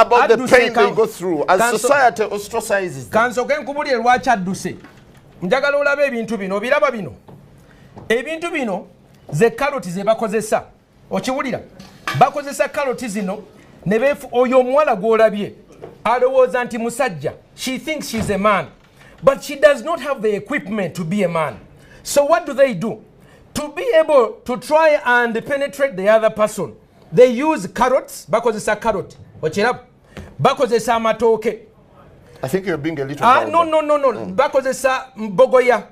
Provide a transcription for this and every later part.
about the pain they go through as society ostracizes them. Kansoke nkubulire lwaki adduse. Njagala olabe ebintu bino obiraba bino. Ebintu bino ze karoti ze bakozesa. Okiwulira? Bakozesa karoti zino ne befu oyo omuwala gw'olabye alowooza nti musajja. She thinks she's a man. But she does not have the equipment to be a man. So what do? To be able to try and penetrate the other person, they use carrots. Bakozesa carrot. Ochirab. Bakozesa amatooke. I think you're being a little no. Bakozesa mbogoya.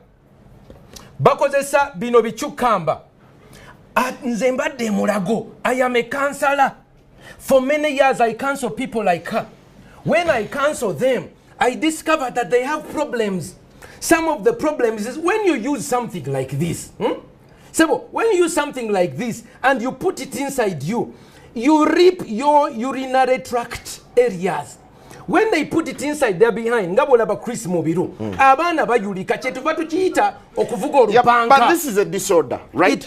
Bakozesa bino bichukamba. Nze mbadde mulago. I am a counselor. For many years I counsel people like her. When I counsel them, I discovered that they have problems. Some of the problems is when you use something like this. So when you use something like this and you put it inside you, you rip your urinary tract areas. When they put it inside there behind, ngabolaba Chris Mubiru. Abana bayulika chetuva tukiita okuvuga olupanga. But this is a disorder, right?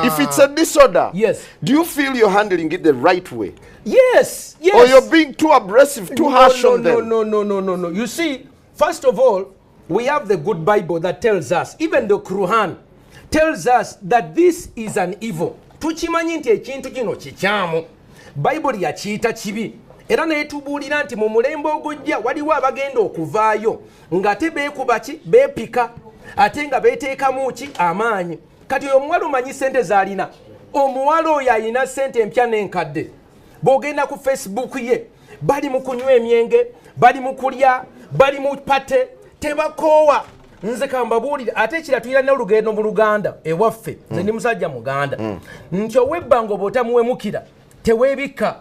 If it's a disorder, yes. Do you feel you're handling it the right way? Yes. Or you're being too aggressive, too harsh on them? No. You see, first of all, we have the good Bible that tells us, even the Quran tells us that this is an evil. Tuchimanyi nti ekintu kino kikyamu. Bible yakiyita kibi. Era netubuulira nti mu mulembe ogujja waliwo abagenda okuvaayo ng'ate beekuba ki beepika ate nga beeteekamu ki amaanyi. Kati omuwala omanyi ssente z'alina. Omuwala oyo alina ssente empya n'enkadde. Bw'ogenda ku Facebook ye bali mu kunywa emyenge, bali mu kulya, bali mu pate, tebakoowa. Nze kambabuulira ate ekira tuyina n'olugendo mu Luganda ewaffe. Nze ndi musajja Muganda. Nti ow'ebbango bw'otamuwemukira teweebikka.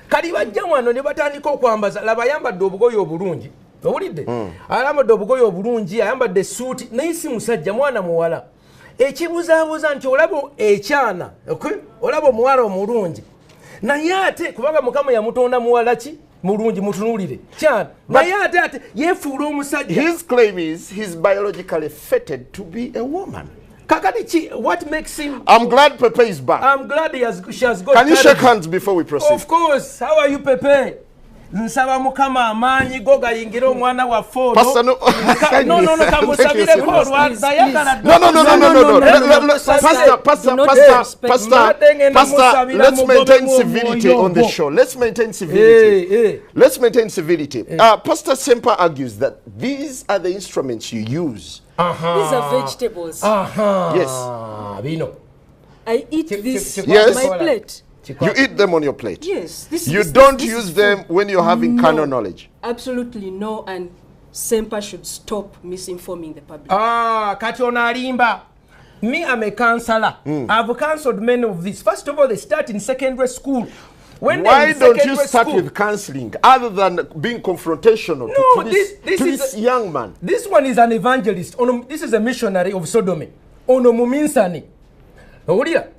Kali bajja wano ne batandika okwambaza laba ayambadde obugoye obulungi. Owulidde? Ayambadde obugoye obulungi, ayambadde suuti naye si musajja mwana muwala. Ekibuzaabuza nti olaba ekyana, olaba omuwala omulungi. Naye ate kubanga Mukama yamutonda muwala ki? Mulungi mutunulire. Kyana. Naye ate yeefuula omusajja. His claim is he's biologically fated to be a woman. Kakati, what makes him... I'm glad Pepe is back. I'm glad she has got... Can you shake hands before we proceed? Of course. How are you, Pepe? Nsaba Mukama amaanyi go gayingira omwana wa fono. Pastor, no. Kamusabire ko Rwanda yakala. No. Pastor, let's maintain civility on the show. Let's maintain civility. Let's maintain civility. Pastor Semper argues that these are the instruments you use. These are vegetables. Yes. Vino. I eat this on my plate. You eat them on your plate? Yes. You don't use them when you're having carnal knowledge? Absolutely no, and Semper should stop misinforming the public. Kati onalimba. Me, I'm a counselor. I've counseled many of these. First of all, they start in secondary school. Why don't you start with counseling other than being confrontational to this young man? This one is an evangelist. This is a missionary of Sodomy. Ono muminsani.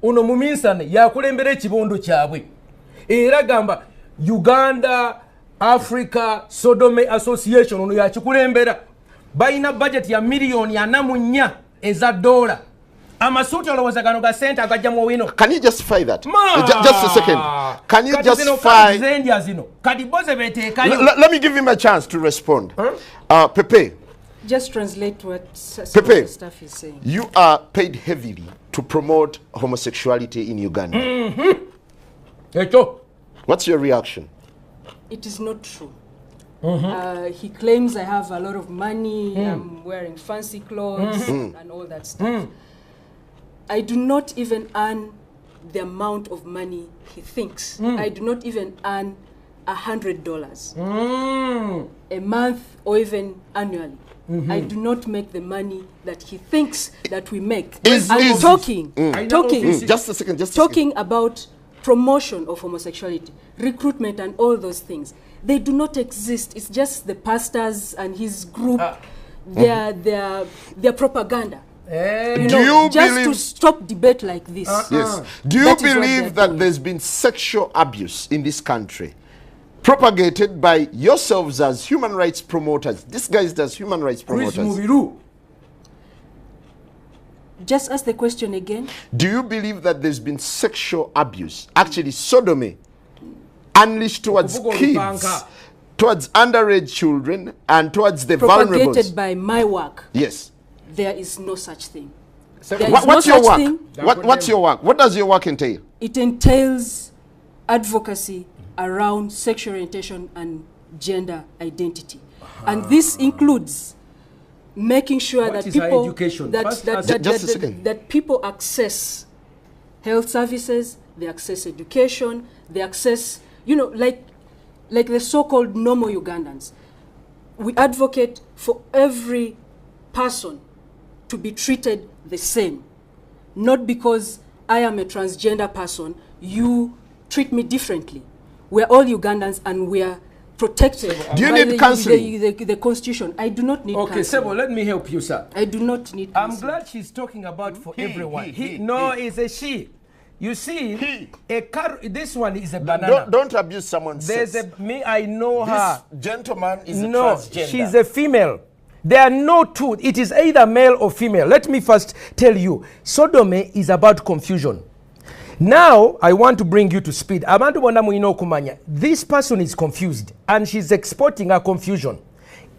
Ono muminsani yakulembera ekibondo kyabwe. Era gamba Uganda Africa Sodomy Association ono yakikulembera. Bayina budget ya million $4 eza $. Amasuti olowooza gano ga sente agajja mu wino. Can you justify that? Just a second. Can you justify? Let me give him a chance to respond. Pepe. Just translate what Pepe, stuff is saying. You are paid heavily to promote homosexuality in Uganda. What's your reaction? It is not true. He claims I have a lot of money, I'm wearing fancy clothes and all that stuff. I do not even earn the amount of money he thinks. I do not even earn $100 a month or even annually. I do not make the money that he thinks that we make. I'm talking just a second, talking about promotion of homosexuality, recruitment and all those things. They do not exist. It's just the pastors and his group, their propaganda. Just to stop debate like this. Yes. Do you believe that there's been sexual abuse in this country propagated by yourselves as human rights promoters? This guy does human rights promoters. Just ask the question again. Do you believe that there's been sexual abuse, actually sodomy, unleashed towards Okuvuga kids, olupanka. towards underage children, and towards the vulnerable. Propagated by my work, Yes. there is no such thing. So There What, is what's no your such work? thing. What's your work? What does your work entail? It entails advocacy around sexual orientation and gender identity. And this includes making sure What that is higher people education? that, First that, ask- that, Just a that- second. that people access health services, they access education, they access, you know, like the so-called normal Ugandans. We advocate for every person to be treated the same. Not because I am a transgender person, you treat me differently. We're all Ugandans and we are protected Do you by need counseling? the Constitution. I do not need Okay, counseling. Sebo, let me help you, sir. I do not need I'm counseling. glad she's talking about for He, everyone. he, No, he. it's a she. You see, He. a car. This one is a banana. Don't abuse someone's There's sex. a me. I know her. This gentleman is a No, transgender. she's a female. There are no two. It is either male or female. Let me first tell you, sodomy is about confusion. Now, I want to bring you to speed. Abantu bonna muyina okumanya. This person is confused and she's exporting her confusion.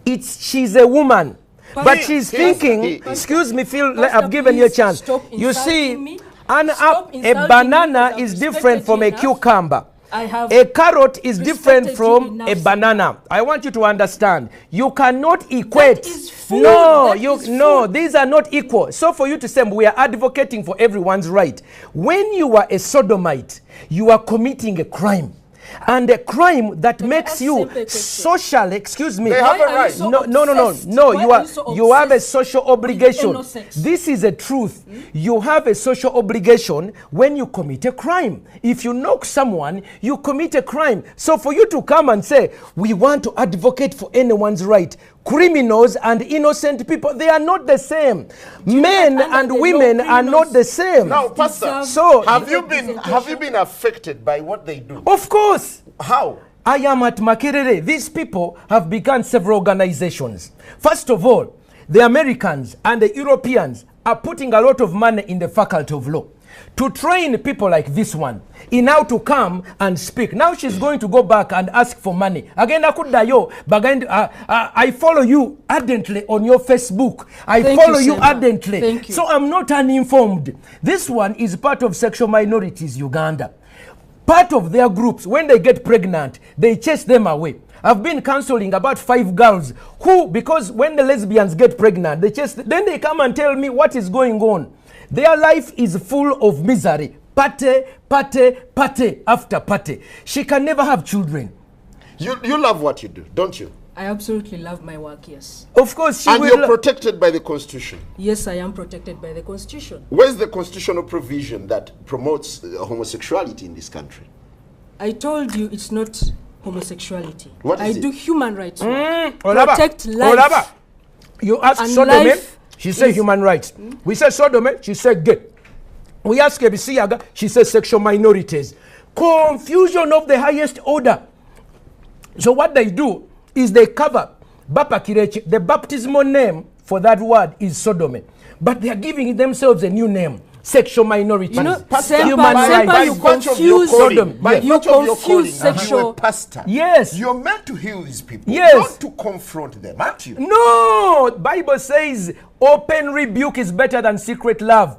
She's a woman. But He- she's he- thinking, he- excuse me, Phil, Pastor, I've given you a please chance. stop You see, insulting me. a Stop insulting banana me, is I've different respected from you a enough. cucumber. I have A carrot is different respected you from enough, a sir. banana. I want you to understand. You cannot equate. is food. No, That you is no. food. These are not equal. So for you to say we are advocating for everyone's right, when you are a sodomite, you are committing a crime. And a crime that makes ask you simple question? social, excuse me. They have Why a are you right. so No. obsessed? No, Why you are are you so you have a obsessed social with obligation. anal sex? This is a truth. You have a social obligation when you commit a crime. If you knock someone, you commit a crime. So for you to come and say, we want to advocate for anyone's right, criminals and innocent people, they are not the same. Men that under and the law, women are not the same. Now, Pastor, Deserve So- have you been representation. affected by what they do? Of course. How? I am at Makerere. These people have begun several organizations. First of all, the Americans and the Europeans are putting a lot of money in the faculty of law to train people like this one in how to come and speak. Now she's going to go back and ask for money. Again, I follow you ardently on your Facebook. I Thank follow you, you Seba. ardently. Thank you. So I'm not uninformed. This one is part of Sexual Minorities Uganda. Part of their groups, when they get pregnant, they chase them away. I've been counseling about 5 girls who, because when the lesbians get pregnant, then they come and tell me what is going on. Their life is full of misery. Pate after pate. She can never have children. You love what you do, don't you? I absolutely love my work, yes. Of course, she And will. you're protected by the Constitution. Yes, I am protected by the Constitution. Where's the constitutional provision that promotes homosexuality in this country? I told you it's not homosexuality. What is I it? do human rights work. Olaba, Protect life. Olaba. You ask And Sodome, life she said is- human rights. We said Sodome, she said gay. We ask Ebisiyaga, she said sexual minorities. Confusion of the highest order. So what they do is they cover Bapa Kirechi. The baptismal name for that word is Sodome. But they are giving themselves a new name. Sexual minorities. You know, Pastor, Semper, human Semper, rights. you virtue of your confuse, calling, Sodom, by yes. you virtue of your calling, confuse you are sexual. a pastor. Yes. You're meant to heal these people, Yes. not to confront them, aren't you? No, Bible says open rebuke is better than secret love.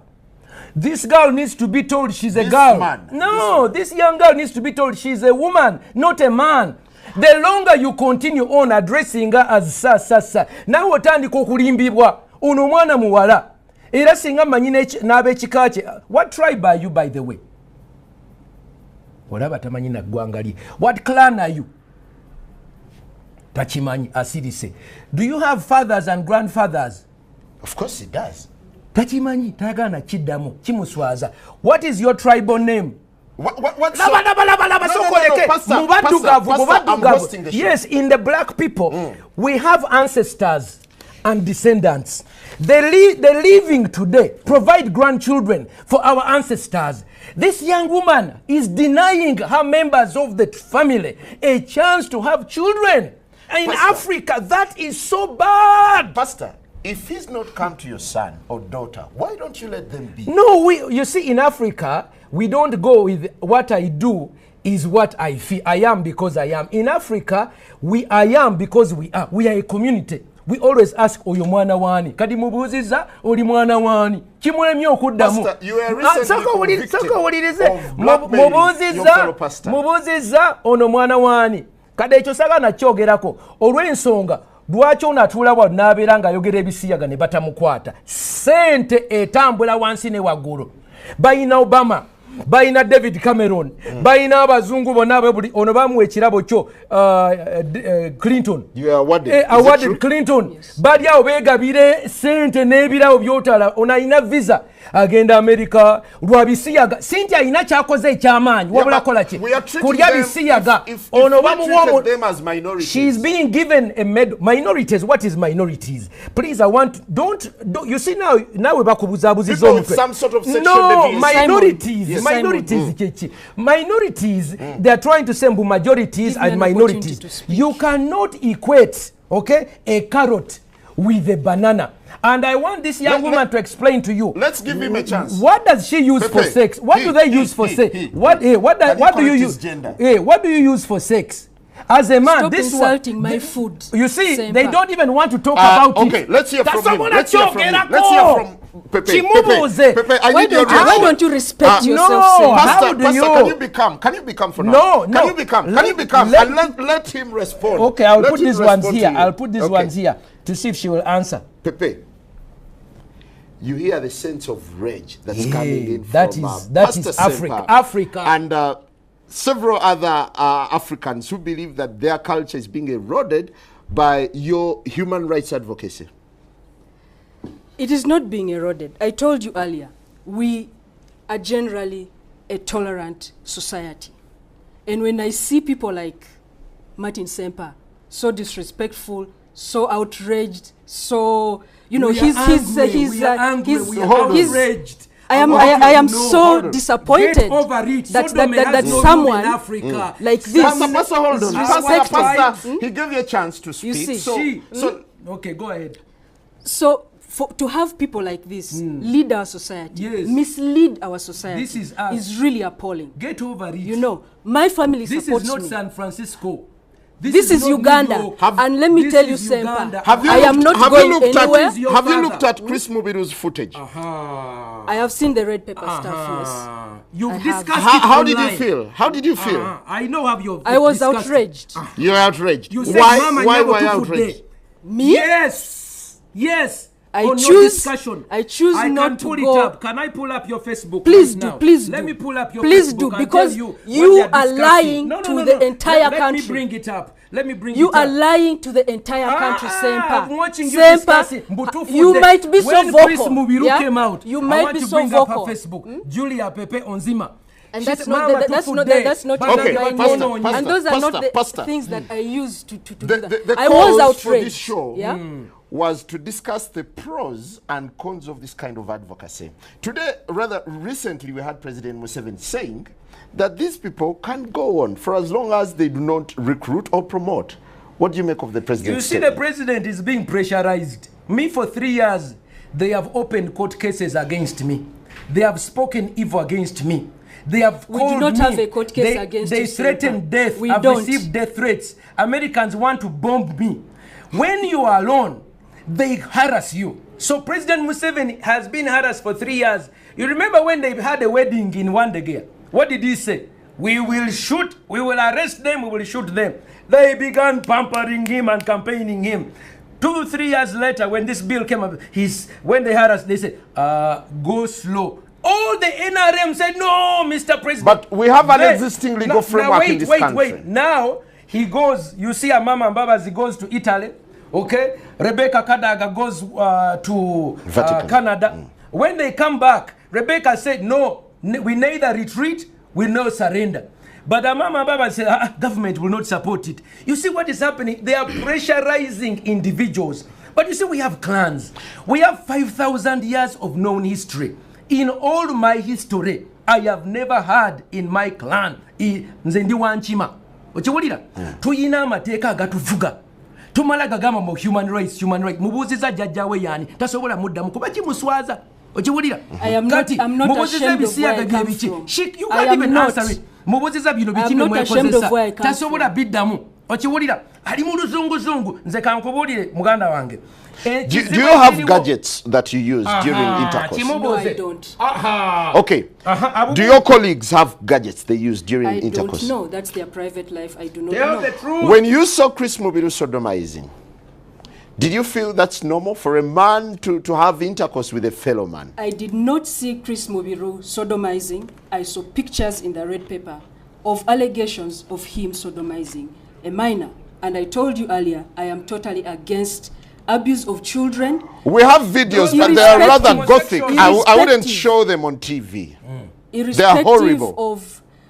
This girl needs to be told she's a This girl. man, No, this young girl needs to be told she's a woman, not a man. The longer you continue on addressing her as sa, nawe otandika okulimbibwa ono mwana muwala era singa manyi n'ab'ekika kye. What tribe are you, by the way? Olaba tamanyi na ggwanga lye. What clan are you? Takimanyi asirise. Do you have fathers and grandfathers? Of course he does. Takimanyi tayagala kiddamu kimuswaza. What is your tribal name? What's Laba, sokoleke. Pastor, Mu baddugavu, mu Pastor, I'm baddugavu. hosting the show. Yes, in the black people, we have ancestors and descendants. The living today provide grandchildren for our ancestors. This young woman is denying her members of the family a chance to have children. In Pastor. Africa, that is so bad. Pastor, if he's not come to your son or daughter, why don't you let them be? No, you see, in Africa, we don't go with what I do is what I feel. I am because I am. In Africa, I am because we are. We are a community. We always ask oyo mwana wani. Kadi mubuziza oli mwana wani. Chimulemi okuddamu. Pastor, you were recently convicted of blackmailing your fellow pastor. Mubuziza ono mwana wani. Kade ekyo sagana kyogerako. Olw'ensonga lwaki onatuula wa n'abeera ng'ayogera ebisiyaga ne batamukwata. Sente etambula wansi ne waggulu. Bayina Obama. Bayina David Cameron, bayina abazungu bonna buli ono bamuwa ekirabo kyo Clinton. You are awarded. Awarded Clinton. Yes. Bali awo beegabire sente n'ebirabo byotala ono alina visa agenda America lwabisiyaga sente alina kyakoze ekyamaanyi wabula kola ki kulya bisiyaga ono bamuwa she's being given a medal. Minorities, what is minorities? Please, I want don't you see now we bakubuzabuziza omutwe. Some sort of sexual minorities. Yes. Minorities, they are trying to say majorities and minorities. You cannot equate, okay, a carrot with a banana. And I want this young woman to explain to you. Let's give him a chance. What does she use for sex? What do they use for sex? What do you use? What do you use for sex? As a man, stop this insulting my food. You see, they don't even want to talk about it. Okay, let's hear from him. Let's hear from Pepe. Why don't you respect yourself? No, Pastor, can you become for now? No. Can you become? And let him respond. Okay, I'll put these ones here. I'll put these ones here to see if she will answer. Pepe, you hear the sense of rage that's coming in that from that is Africa. And several other Africans who believe that their culture is being eroded by your human rights advocacy. It is not being eroded. I told you earlier, we are generally a tolerant society. And when I see people like Martin Semper, so disrespectful, so outraged, so, you know, he's outraged. I am so disappointed that someone like this Pastor, he gave you a chance to speak. You see, okay, go ahead. So to have people like this lead our society, mislead our society, this is really appalling. Get over it. You know, my family supports me. This is not San Francisco. This is Uganda. And let me tell you, Semper, I am not going anywhere. Have you looked at Chris Mubiru's footage? I have seen the red paper stuff, yes. You've discussed it How did you feel? How did you feel? I know how you I was outraged. You're outraged. You said, why were you outraged? Me? Yes. I choose not to pull go. It up. Can I pull up your Facebook? Please now? Please Let me pull up your please Facebook. Do, because you are lying to the entire country. Let me bring it up. You are lying to the entire country, Semper. I'm watching you discussing. You might be so vocal. When Chris Mubiru came out, you might be so vocal. I want to bring up her Facebook. Julia Pepe Onzima. And that's not okay, and those are not the things that I use to do that. I was outraged. For this show was to discuss the pros and cons of this kind of advocacy. Today, rather recently, we had President Museveni saying that these people can't go on for as long as they do not recruit or promote. What do you make of the president's statement? The president is being pressurized. Me, for 3 years, they have opened court cases against me. They have spoken evil against me. They have we do not have a court case against They threaten death. I've received death threats. Americans want to bomb me. When you are alone, they harass you. So President Museveni has been harassed for 3 years. You remember when they had a wedding in Wandegea? What did he say? We will shoot, we will arrest them, we will shoot them. They began pampering him and campaigning him. 2-3 years later, when this bill came up, when they harassed, they said, go slow. All the NRM said, no, Mr. President. But we have an existing legal framework in this country. Wait. Now, he goes, you see Amama Mbabazi, he goes to Italy, okay? Rebecca Kadaga goes to Canada. When they come back, Rebecca said, no, we neither retreat, we no surrender. But Amama Mbabazi said, government will not support it. You see what is happening? They are pressurizing individuals. But you see, we have clans. We have 5,000 years of known history. In all my history, I have never had in my clan nze ndi wanchima okiwulira tuyina amateeka agatuvuga tumala gagamba mu human rights mubuuziza jjajjawe yani tasobola muddamu kuba kimuswaza okiwulira kati mubuuziza ebisiyaga gyebiki you can't even answer it. mubuziza bino I'm bikini not ashamed of where I mwekozesa come tasobola from. biddamu okiwulira ali mu luzunguzungu nze kankubulire muganda wange Do you have gadgets that you use during intercourse? No, I don't. Okay. Do your colleagues have gadgets they use during I intercourse? don't know. That's their private life. I do not Tell know. the truth. When you saw Chris Mubiru sodomizing, did you feel that's normal for a man to have intercourse with a fellow man? I did not see Chris Mubiru sodomizing. I saw pictures in the red paper of allegations of him sodomizing a minor. And I told you earlier, I am totally against abuse of children. We have videos, but they are rather gothic. I wouldn't show them on TV. Irrespective horrible.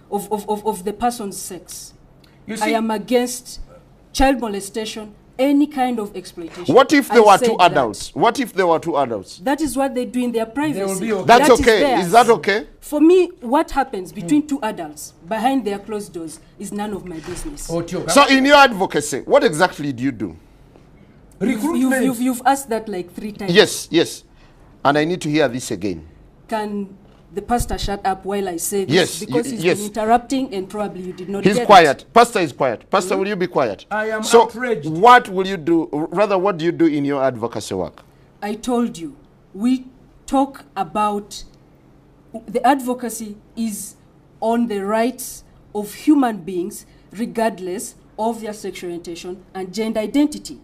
of the person's sex. You I see, am against child molestation, any kind of exploitation. What if there I were said two that. adults? What if there were two adults? That is what they do in their privacy. be okay. That's That is okay. theirs. Is that okay? For me, what happens between two adults behind their closed doors is none of my business. Otio, So in your advocacy, what exactly do you do? recruitment. You've asked that like 3 times. Yes, yes. And I need to hear this again. Can the pastor shut up while I say this? Yes, Because he's yes. been interrupting and probably you did not He's get quiet. it. Pastor is quiet. Pastor, will you be quiet? I am so outraged. what will you do? Rather, what do you do in your advocacy work? I told you, we talk about the advocacy is on the rights of human beings regardless of their sexual orientation and gender identity.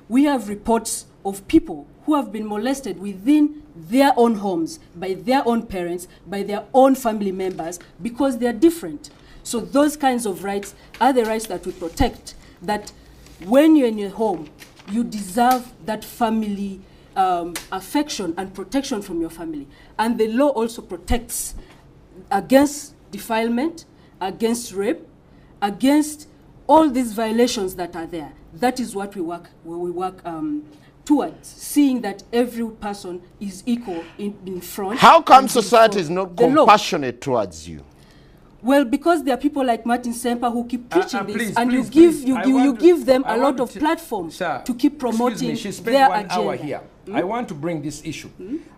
We have reports of people who have been molested within their own homes, by their own parents, by their own family members, because they are different. So those kinds of rights are the rights that we protect, that when you're in your home, you deserve that family affection and protection from your family. And the law also protects against defilement, against rape, against all these violations that are there. That is what we work towards, seeing that every person is equal in front. How come and society before is not the law. compassionate towards you? Well, because there are people like Martin Semper who keep preaching this, please, and please, you please. give them I a lot want of to- platform Sir, to keep excuse promoting me, she spent their 1 agenda. hour here. I want to bring this issue.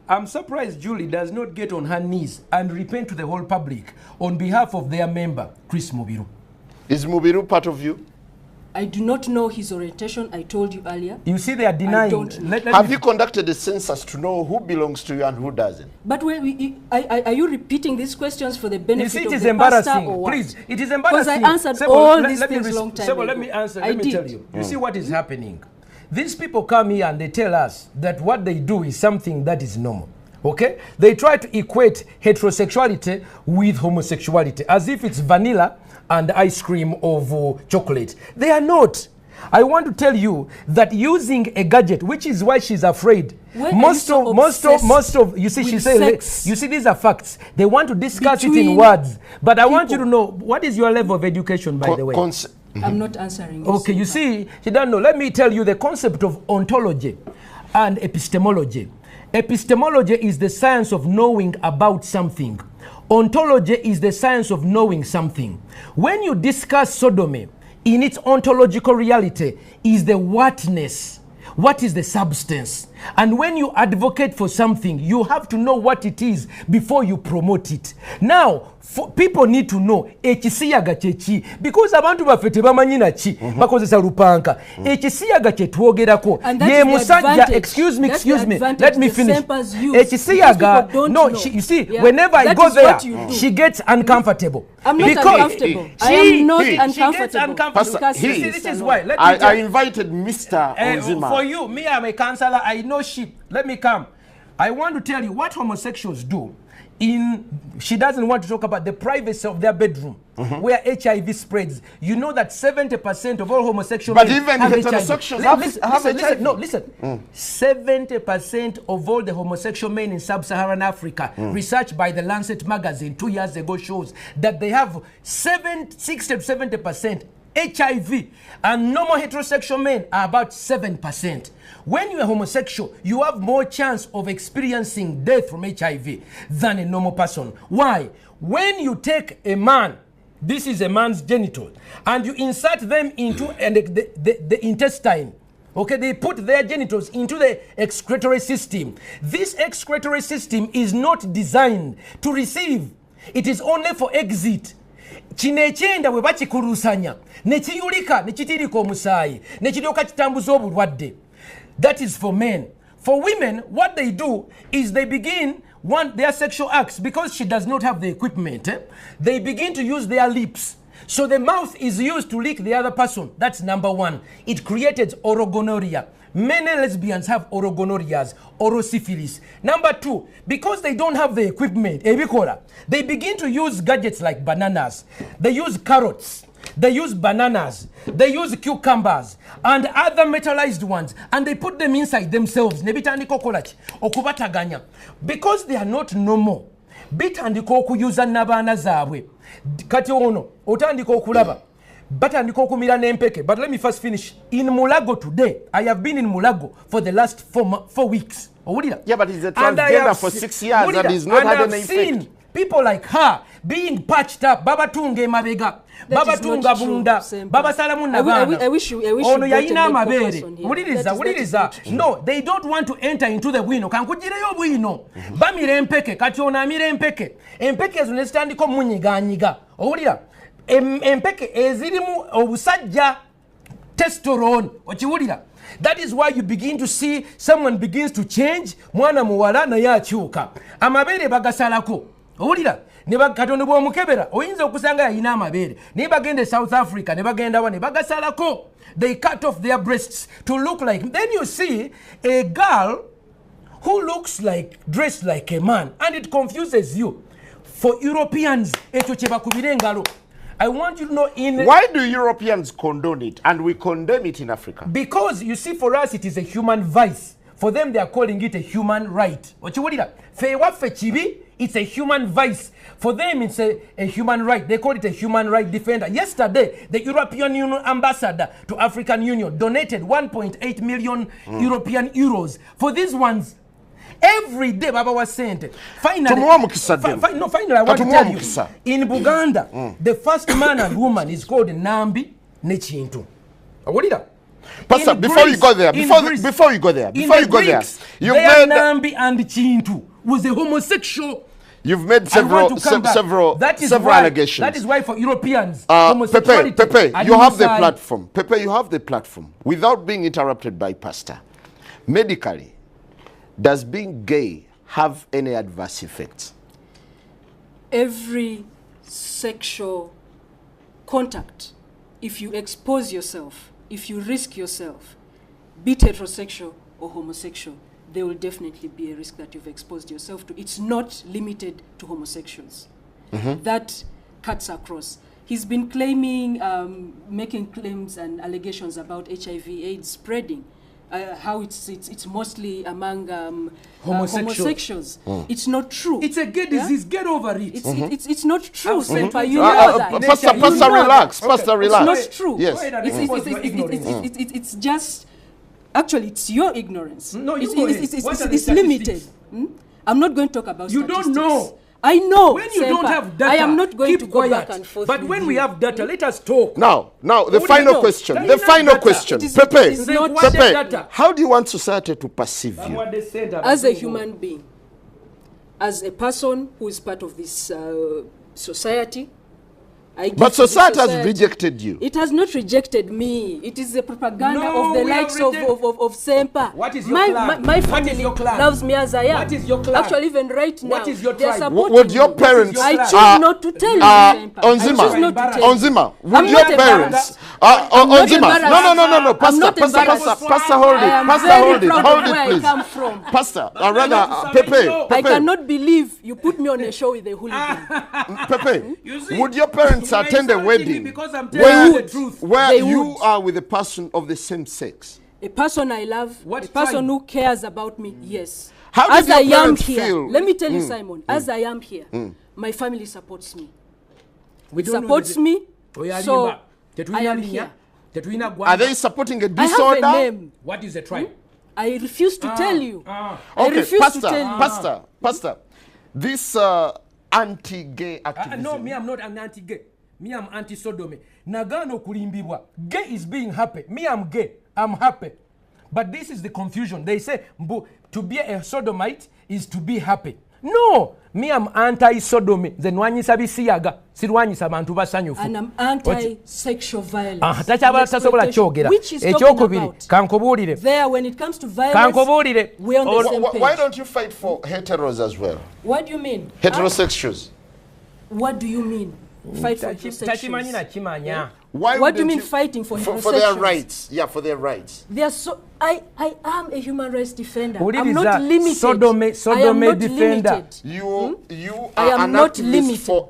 I'm surprised Julie does not get on her knees and repent to the whole public on behalf of their member, Chris Mubiru. Is Mubiru part of you? I do not know his orientation. I told you earlier. You see, they are denying. don't know. Let Have me- you conducted a census to know who belongs to you and who doesn't? But are you repeating these questions for the You benefit see, it of is the pastor embarrassing. or what? Please, it is Because embarrassing. I answered Sebo, all let- these let me things res- long time Sebo, ago. let me answer. I Let me tell did. you. You see what is happening. These people come here and they tell us that what they do is something that is normal. Okay? They try to equate heterosexuality with homosexuality as if it's vanilla and ice cream of chocolate. They are not. I want to tell you that using a gadget, which is why she's afraid. Why are you so Most of, you see, she with says, sex? you see, these are facts. They want to discuss it in Between words. But I want you to people. know, what is your level of education, by the way? I'm not answering this. Okay, you see, she doesn't know. Let me tell you the concept of ontology and epistemology. Epistemology is the science of knowing about something. Ontology is the science of knowing something. When you discuss sodomy, in its ontological reality is the whatness. What is the substance? And when you advocate for something, you have to know what it is before you promote it. Now, people need to know ekisiyaga chechi, because abantu baffe tebamanyi na chi bakozesa lupanka. Ekisiyaga kye twogerako ye musajja. Excuse me, let me finish. Ekisiyaga, no, you see, whenever I go there, she gets uncomfortable. I'm not uncomfortable. I am not uncomfortable. Pastor, This is why. I invited Mr. Onzima. For you, me, I'm a counselor. I know sheep. Let me come. I want to tell you what homosexuals do. She doesn't want to talk about the privacy of their bedroom, where HIV spreads. You know that 70% of all homosexual men even have heterosexuals HIV. have HIV. No, listen. 70% of all the homosexual men in sub-Saharan Africa, research by the Lancet magazine 2 years ago shows that they have 60 to 70% HIV, and normal heterosexual men are about 7%. When you are homosexual, you have more chance of experiencing death from HIV than a normal person. Why? When you take a man, this is a man's genital, and you insert them into the intestine, okay, they put their genitals into the excretory system. This excretory system is not designed to receive. It is only for exit. kino ekyenda bwe bakikulusanya ne kiyulika ne kitirika omusaayi ne kiryoka kitambuza obulwadde. That is for men. For women, what they do is they begin their sexual acts, because she does not have the equipment, they begin to use their lips. So the mouth is used to lick the other person. That's number one. It created orogonorrhea. Many lesbians have orogonorrheas, orosyphilis. Number two, because they don't have the equipment, they begin to use gadgets like bananas. They use carrots. They use bananas. They use cucumbers and other metallized ones, and they put them inside themselves. Because they are not normal. Bitandika okuyuza n'abaana zaabwe. Kati ono otandika okulaba batandika okumira n'empeke. But let me first finish. In Mulago today, I have been in Mulago for the last 4 weeks. Yeah, but he's a transgender for 6 years and he's not had any effect. People like her being patched up, baba tunga emabega, baba tunga bunda, baba salamu nabana. I wish you ono yayina amabere. Muliriza. No, they don't want to enter into the bwino. Kankujireyo bwino. Bamire empeke, kati ono amire empeke. Empeke ezo nezitandika omunyiganyiga. Owulira? Empeke ezirimu obusajja testosterone. Okiwulira? That is why you begin to see someone begins to change. Mwana muwala naye akyuka. Amabere bagasalako. Owulira? Ne bakatono bw'omukebera oyinza okusanga yayina amabere ne bagenda South Africa ne bagenda wa ne bagasalako. They cut off their breasts to look like. Then you see a girl who looks like, dressed like a man, and it confuses you. For Europeans, ekyo kye bakubira engalo. I want you to know why do Europeans condone it and we condemn it in Africa? Because you see, for us it is a human vice. For them they are calling it a human right. It's a human vice. For them it's a human right. They call it a human right defender. Yesterday, the European Union ambassador to African Union donated 1.8 million European euros for these ones. Every day Baba was sent. Finally, I want to tell you, in Buganda, the first man and woman is called Nambi Nechintu. Pastor, before you go there, you've made Nambi and Chintu was a homosexual. You've made several allegations. That is why for Europeans, Pepe, you have the platform. Pepe, you have the platform. Without being interrupted by Pastor, medically, does being gay have any adverse effects? Every sexual contact, if you expose yourself, if you risk yourself, be it heterosexual or homosexual, there will definitely be a risk that you've exposed yourself to. It's not limited to homosexuals. That cuts across. He's been claiming, making claims and allegations about HIV/AIDS spreading. How it's mostly among homosexuals. It's not true. It's a gay disease. Get over it. It's not true, Sempa. You know that. Pastor, relax. Pastor, relax. It's not true. Yes. It's just, actually, it's your ignorance. No, it's limited. I'm not going to talk about statistics. You don't know. I know. When you don't have data, I am not going to go quiet. back and forth. But when we have data, let us talk. Now, the final question. The final question. Pepe, how do you want society to perceive you? As a human being, as a person who is part of this society, but society has rejected you. It has not rejected me. It is the propaganda of the likes of Sempa. What is your clan? My family loves me as I am. What is your clan? Actually, even right now, what is your tribe? Would your parents... I choose not to tell you, Sempa. Onzima, would your parents... Onzima, no. Pastor, hold it, please. Pastor, rather, Pepe. I cannot believe you put me on a show with a hooligan. Pepe, would your parents attend a wedding where you are with a person of the same sex? A person I love, a person who cares about me, yes. How as did your I am parents here, feel? let me tell you, Simon, as I am here, my family supports me. Supports me, so I am here. Are they supporting a disorder? I have a name. What is the tribe? I refuse to tell you. Okay, Pastor, this anti-gay activism. No, me, I'm not an anti-gay. Me, I'm anti-sodomy. Nagano kulimbibwa. Gay is being happy. Me, I'm gay. I'm happy. But this is the confusion. They say to be a sodomite is to be happy. No, me am anti-sodomy. Nze nwanyisa bisiyaga. Sirwanyisa bantu basanyufu. And I'm anti-sexual violence. Takyabala tasobola kyogera. Ekyokubiri kankubuulire. There, when it comes to violence, we're on the same page. Why don't you fight for heteros as well? What do you mean? Heterosexuals. What do you mean? Fight for heterosexuals? What do you mean fighting for heterosexuals? For their rights. Yeah, for their rights. They are so. I am a human rights defender. I'm not limited. Sodomy defender. Limited. You I are am an not activist limited. for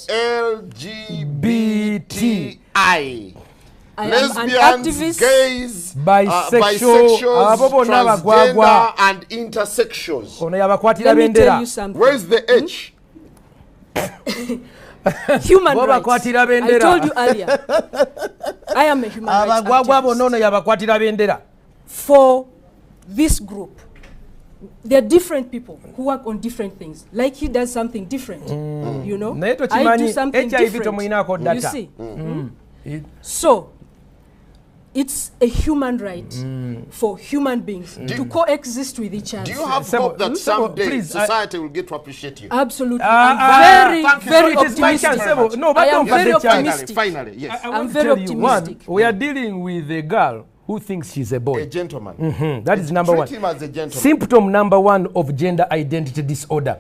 LGBTI. I Lesbians, am an activist, gays, bisexual, transgender, and intersexuals. Let me tell you something. Where's the H? Human rights. I told you earlier. I am a human rights activist. For this group, there are different people who work on different things. Like he does something different, you know. I do something different. You see. So, it's a human right for human beings to coexist with each other. Do you have hope that someday society will get to appreciate you? Absolutely. I'm very optimistic. No, but I am very optimistic. Finally, yes. I'm very optimistic. We are dealing with a girl who thinks she's a boy. A gentleman. That is number one. Treat him as a gentleman. Symptom number one of gender identity disorder.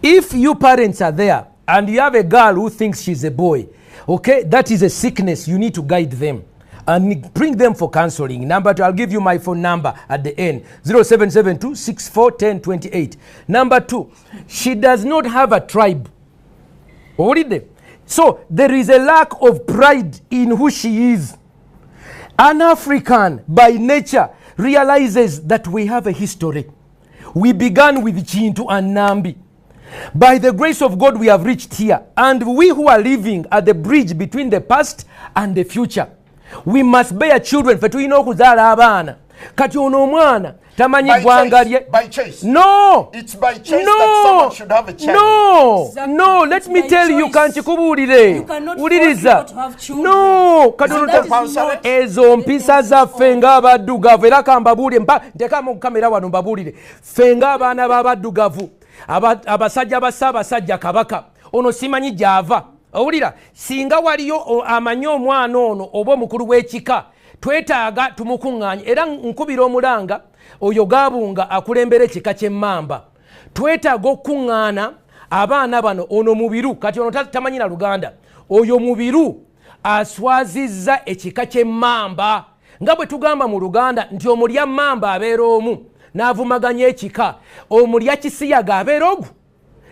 If you parents are there and you have a girl who thinks she's a boy, okay, that is a sickness. You need to guide them and bring them for counseling. Number two, I'll give you my phone number at the end, 0772-641028. Number two, she does not have a tribe. So there is a lack of pride in who she is. An African by nature realizes that we have a history. We began with Chintu and Nambi. By the grace of God, we have reached here. And we who are living at the bridge between the past and the future, we must bear children. Fetuino okuzaala abaana. Kati ono omwana tamanyi gwanga lye. By choice. No. It's by choice that someone should have a child. No. Exactly. No. Let me tell you, kanchikubuulire. You cannot force people to have children. No. Ezo mpisa zaffe ng'abaddugavu era kambabuulire ntekamu kamera wano mbabuulire. Ffe ng'abaana b'abaddugavu. Abasajja bassaabasajja Kabaka. Ono simanyi gy'ava. Owulira, singa waliyo amanyi omwana ono oba omukulu w'ekika, twetaaga tumukuŋŋaanye. Era nkubira omulanga oyo Gaabunga akulembera ekika ky'Emmamba. Twetaaga okuŋŋaana abaana bano ono mubiru, kati ono tamanyi na Luganda. Oyo mubiru aswazizza ekika ky'Emmamba. Nga bwe tugamba mu Luganda nti omulya Mmamba abeera omu n'avumaganya ekika, omulya Kisiyaga abeera ogu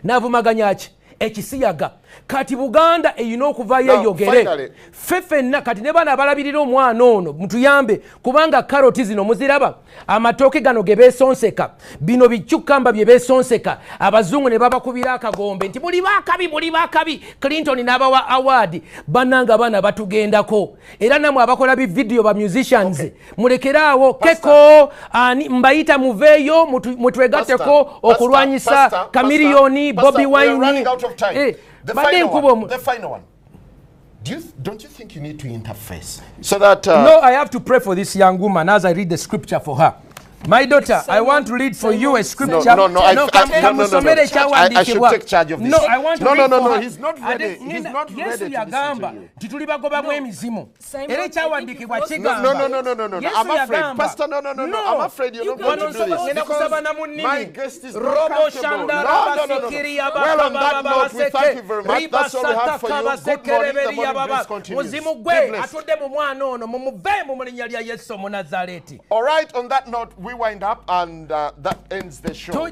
n'avumaganya ki ekisiyaga. Kati Buganda eyina okuvaayo eyogere. Ffe ffenna kati ne bana abalabirira omwana ono mutuyambe, kubanga karoti zino muziraba, amatooke gano ge beesonseka, bino bikyukamba bye beesonseka, abazungu ne babakubira akagombe nti muli baakabi. Clinton n'abawa award. Bannanga abaana batugendako. Era namwe abakola bividiyo ba musicians, mulekeraawo keko ani mbayita muveeyo mutwegatteko okulwanyisa Chameleone, Bobby Wine. The final one. Don't you think you need to interface so that? No, I have to pray for this young woman as I read the scripture for her. My daughter, I want to read for you a scripture. No. I should take charge of this. No, I want to read for her. He's not ready. He's not ready to listen to you. No. I'm afraid. Pastor, no. I'm afraid you're not going to do this. Because my guest is not comfortable. No. Well, on that note, we thank you very much. That's all we have for you. Good morning. The morning grace continues. All right, on that note, we wind up and that ends the show.